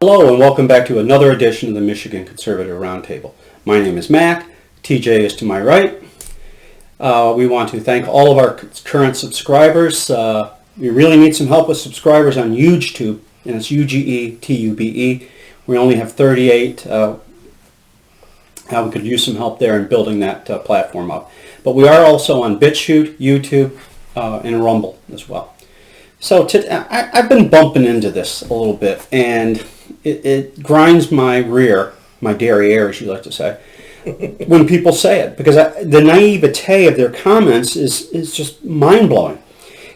Hello and welcome back to another edition of the Michigan Conservative Roundtable. My name is Mac. TJ is to my right. We want to thank all of our current subscribers. We really need some help with subscribers on YouTube, and it's UGETUBE. We only have 38. We could use some help there in building that platform up. But we are also on BitChute, YouTube, and Rumble as well. So I've been bumping into this a little bit, and it grinds my rear, my derriere, as you like to say, when people say it, because the naivete of their comments is just mind-blowing.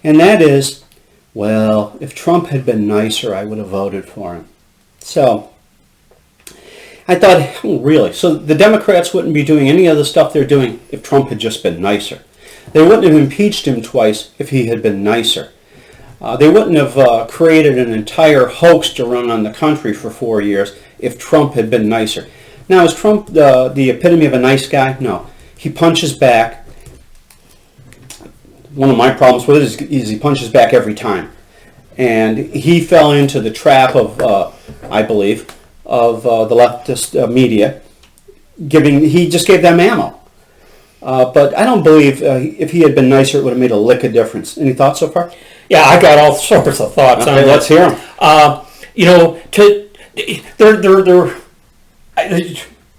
And that is, well, if Trump had been nicer, I would have voted for him. So I thought, oh, really? So the Democrats wouldn't be doing any of the stuff they're doing if Trump had just been nicer. They wouldn't have impeached him twice if he had been nicer. They wouldn't have created an entire hoax to run on the country for 4 years if Trump had been nicer. Now, is Trump the epitome of a nice guy? No. He punches back. One of my problems with it is he punches back every time. And he fell into the trap of, I believe, of the leftist media. He just gave them ammo. But I don't believe if he had been nicer, it would have made a lick of difference. Any thoughts so far? Yeah, I got all sorts of thoughts on that. Let's hear them.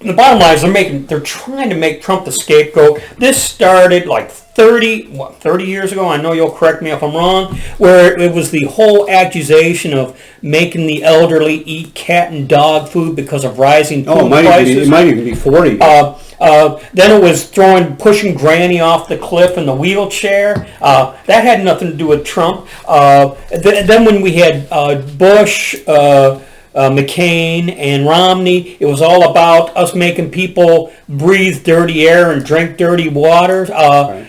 The bottom line is they're trying to make Trump the scapegoat. This started like 30 years ago. I know you'll correct me if I'm wrong. Where it was the whole accusation of making the elderly eat cat and dog food because of rising food prices. It might even be 40. Then it was pushing Granny off the cliff in the wheelchair. That had nothing to do with Trump. Then when we had Bush, McCain, and Romney, it was all about us making people breathe dirty air and drink dirty water. Right.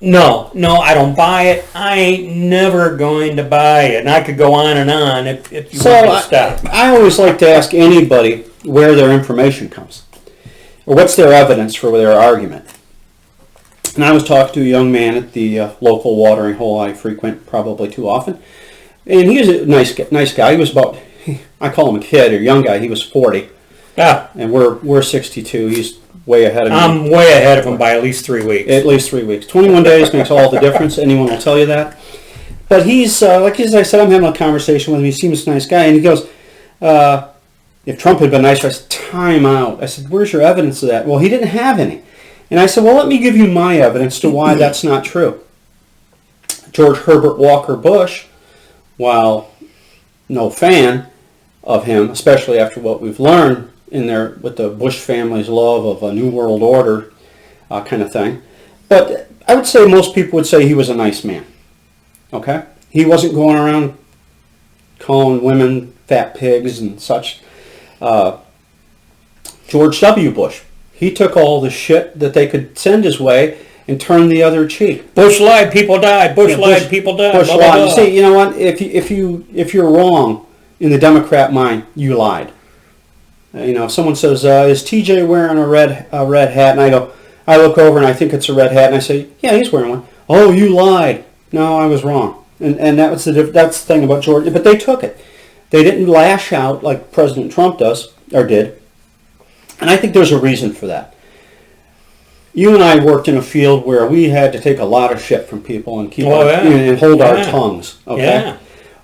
No, I don't buy it. I ain't never going to buy it. And I could go on and on if you want me to stop. I always like to ask anybody where their information comes, or what's their evidence for their argument. And I was talking to a young man at the local watering hole I frequent probably too often, and he was a nice guy. He was about, I call him a kid or young guy. He was 40. Yeah. And we're 62. He's way ahead of me. I'm way ahead of him by at least 3 weeks. At least 3 weeks. 21 days makes all the difference. Anyone will tell you that. But he's, like as I said, I'm having a conversation with him. He seems a nice guy. And he goes, if Trump had been nicer, I said, time out. I said, where's your evidence of that? Well, he didn't have any. And I said, well, let me give you my evidence to why that's not true. George Herbert Walker Bush, while no fan of him, especially after what we've learned in there with the Bush family's love of a New World Order kind of thing. But I would say most people would say he was a nice man. Okay? He wasn't going around calling women fat pigs and such. George W. Bush, he took all the shit that they could send his way and turned the other cheek. Bush lied, people died. Bush lied, people died. Bush blah, blah, lied. blah. You see, you know what? If you're wrong in the Democrat mind, you lied. If someone says, "Is TJ wearing a red hat?" and I look over and I think it's a red hat, and I say, "Yeah, he's wearing one." Oh, you lied. No, I was wrong. And that's the thing about George. But they took it. They didn't lash out like President Trump did. And I think there's a reason for that. You and I worked in a field where we had to take a lot of shit from people and and hold our tongues. Okay. Yeah.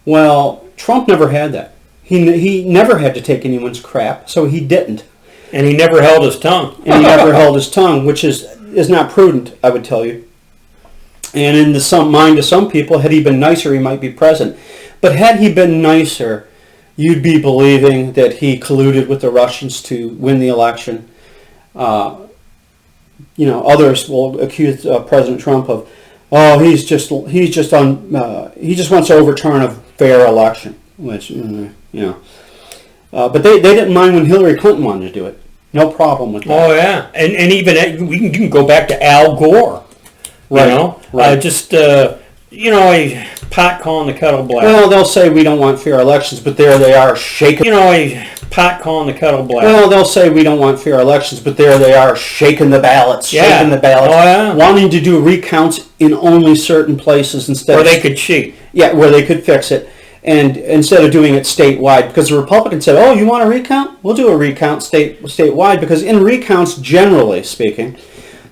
Well, Trump never had that. He never had to take anyone's crap, so he didn't. And he never held his tongue. Which is not prudent, I would tell you. And in the mind of some people, had he been nicer, he might be president. But had he been nicer, you'd be believing that he colluded with the Russians to win the election. Others will accuse President Trump of, he just wants to overturn a fair election, which but they didn't mind when Hillary Clinton wanted to do it. No problem with that. Oh yeah, and even you can go back to Al Gore. Right. A pot calling the kettle black. Well, they'll say we don't want fair elections, but there they are shaking. A pot calling the kettle black. Well, they'll say we don't want fair elections, but there they are shaking the ballots, wanting to do recounts in only certain places instead. Where they could cheat. Yeah, where they could fix it. And instead of doing it statewide, because the Republicans said, "Oh, you want a recount? We'll do a recount statewide." Because in recounts, generally speaking,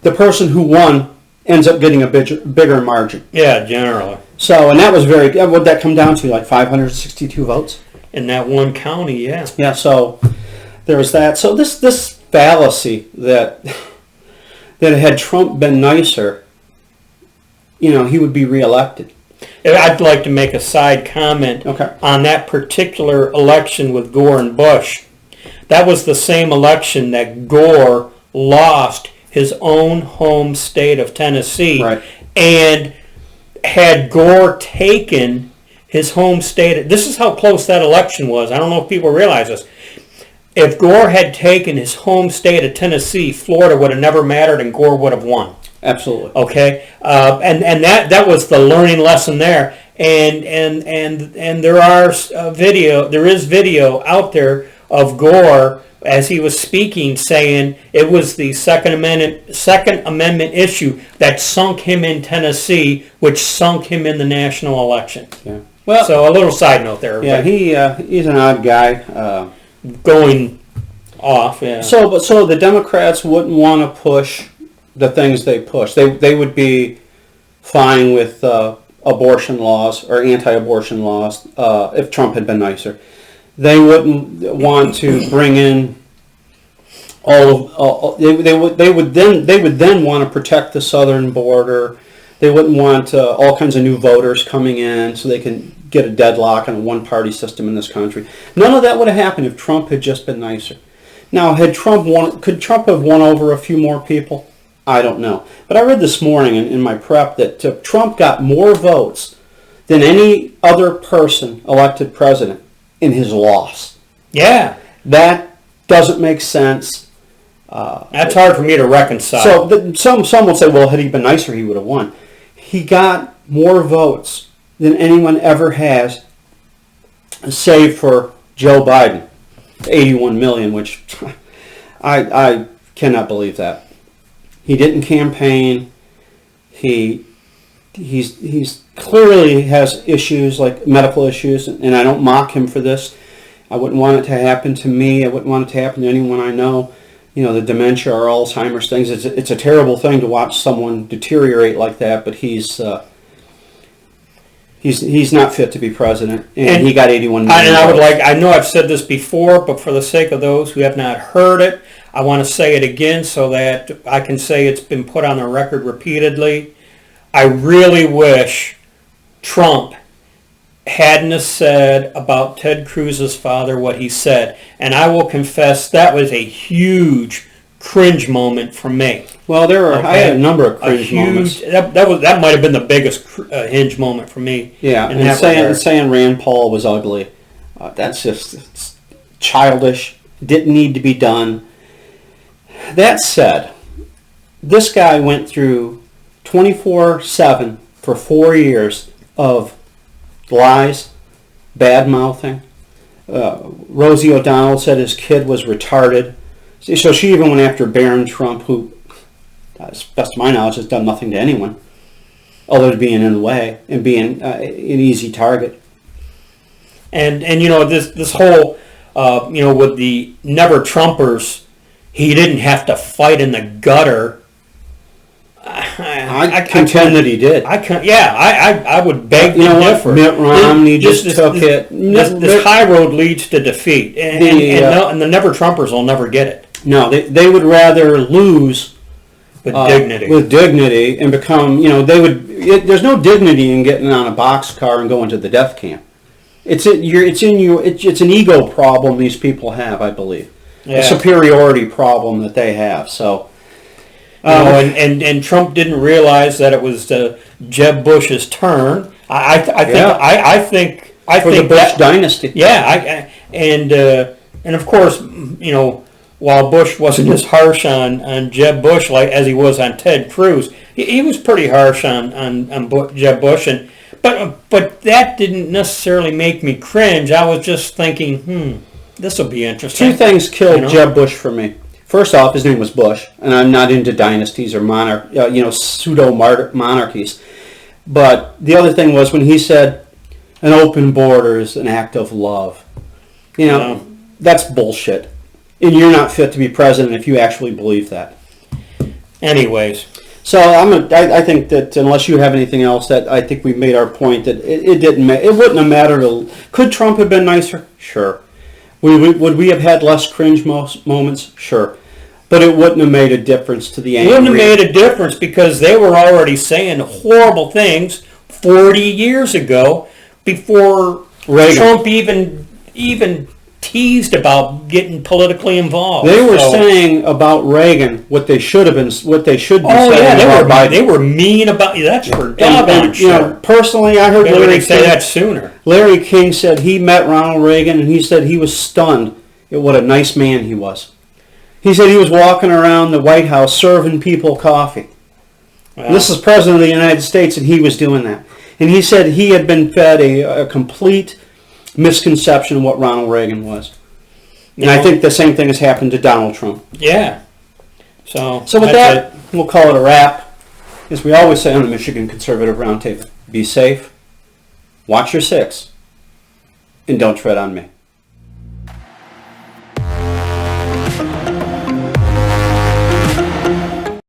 the person who won ends up getting a bigger margin. Yeah, generally. So, and that was very. What would that come down to? Like 562 votes in that one county. Yeah. Yeah. So there was that. So this fallacy that had Trump been nicer, he would be reelected. I'd like to make a side comment on that particular election with Gore and Bush. That was the same election that Gore lost his own home state of Tennessee. Right. And had Gore taken his home state, this is how close that election was. I don't know if people realize this. If Gore had taken his home state of Tennessee, Florida would have never mattered and Gore would have won. Absolutely. Okay, and that was the learning lesson there. And there is video out there of Gore as he was speaking, saying it was the Second Amendment issue that sunk him in Tennessee, which sunk him in the national election. Yeah. Well, so a little side note there. Yeah, he's an odd guy. Going off. Yeah. So the Democrats wouldn't want to push the things they push. They would be fine with abortion laws or anti-abortion laws if Trump had been nicer. They wouldn't want to bring in they would then want to protect the southern border. They wouldn't want all kinds of new voters coming in so they can get a deadlock on a one-party system in this country. None of that would have happened if Trump had just been nicer. Now, could Trump have won over a few more people? I don't know. But I read this morning in my prep that Trump got more votes than any other person elected president in his loss. Yeah. That doesn't make sense. That's hard for me to reconcile. So some will say, well, had he been nicer, he would have won. He got more votes than anyone ever has, save for Joe Biden, 81 million, which I cannot believe that. He didn't campaign. He's clearly has issues, like medical issues, and I don't mock him for this. I wouldn't want it to happen to me. I wouldn't want it to happen to anyone I know. The dementia or Alzheimer's things. It's a terrible thing to watch someone deteriorate like that. But he's not fit to be president, and he got 81 million. And I know I've said this before, but for the sake of those who have not heard it, I want to say it again so that I can say it's been put on the record repeatedly. I really wish Trump hadn't said about Ted Cruz's father what he said. And I will confess that was a huge cringe moment for me. Well, I had a number of cringe moments. That might have been the biggest hinge moment for me. Yeah, and saying Rand Paul was ugly, that's just childish, didn't need to be done. That said, this guy went through 24/7 for 4 years of lies, bad-mouthing. Rosie O'Donnell said his kid was retarded. So she even went after Barron Trump, who, as best of my knowledge, has done nothing to anyone other than being in the way and being an easy target. And this whole, with the Never Trumpers, he didn't have to fight in the gutter. I contend that he did. I would beg to differ. Mitt Romney just took it. This high road leads to defeat, and the Never Trumpers will never get it. No, they would rather lose with dignity. With dignity, and become, there's no dignity in getting on a boxcar and going to the death camp. It's an ego problem these people have, I believe. Yeah. A superiority problem that they have. So, and Trump didn't realize that it was Jeb Bush's turn. I think the Bush dynasty. Yeah, and of course, while Bush wasn't as harsh on Jeb Bush as he was on Ted Cruz, he was pretty harsh on Jeb Bush, but that didn't necessarily make me cringe. I was just thinking, this will be interesting. Two things killed Jeb Bush for me. First off, his name was Bush, and I'm not into dynasties or pseudo monarchies. But the other thing was when he said, an open border is an act of love. You know, No. that's bullshit. And you're not fit to be president if you actually believe that. Anyways, So I think that unless you have anything else, that I think we made our point that it wouldn't have mattered. Could Trump have been nicer? Sure. Would we have had less cringe moments? Sure. But it wouldn't have made a difference to the it angry. wouldn't have made a difference because they were already saying horrible things 40 years ago before Reagan. Trump even teased about getting politically involved. They were So- saying about Reagan what they should be Oh saying yeah, about Biden. they were mean about you. That's for doggone And, you know, sure. personally, I heard Maybe Larry they say King, that sooner. Larry King said he met Ronald Reagan and he said he was stunned at what a nice man he was. He said he was walking around the White House serving people coffee. Well, This is President of the United States and he was doing that. And he said he had been fed a complete misconception of what Ronald Reagan was. And I think the same thing has happened to Donald Trump. yeah. So with that's that, we'll call it a wrap. As we always say on the Michigan Conservative Roundtable, be safe, watch your six, and don't tread on me.